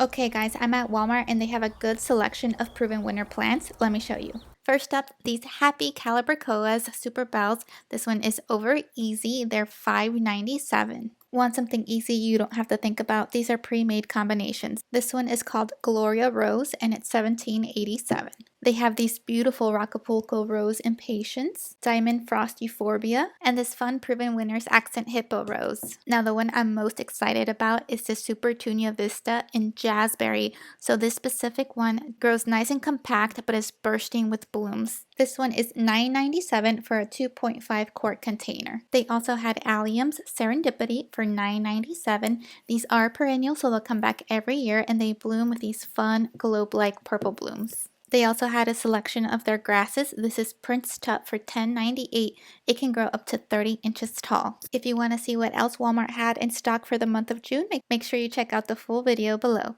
Okay guys, I'm at Walmart and they have a good selection of proven winter plants. Let me show you. First up, these Happy Calibrachoas Super Bells. This one is over easy. They're $5.97. Want something easy you don't have to think about? These are pre-made combinations. This one is called Gloria Rose and it's $17.87. They have these beautiful Acapulco Rose Impatience, Diamond Frost Euphorbia, and this fun Proven Winners Accent Hippo Rose. Now the one I'm most excited about is the Super Tunia Vista in Jazzberry. So this specific one grows nice and compact but is bursting with blooms. This one is $9.97 for a 2.5 quart container. They also had Allium's Serendipity for $9.97. These are perennial, so they'll come back every year and they bloom with these fun globe-like purple blooms. They also had a selection of their grasses. This is Prince Tut for $10.98. It can grow up to 30 inches tall. If you want to see what else Walmart had in stock for the month of June, make sure you check out the full video below.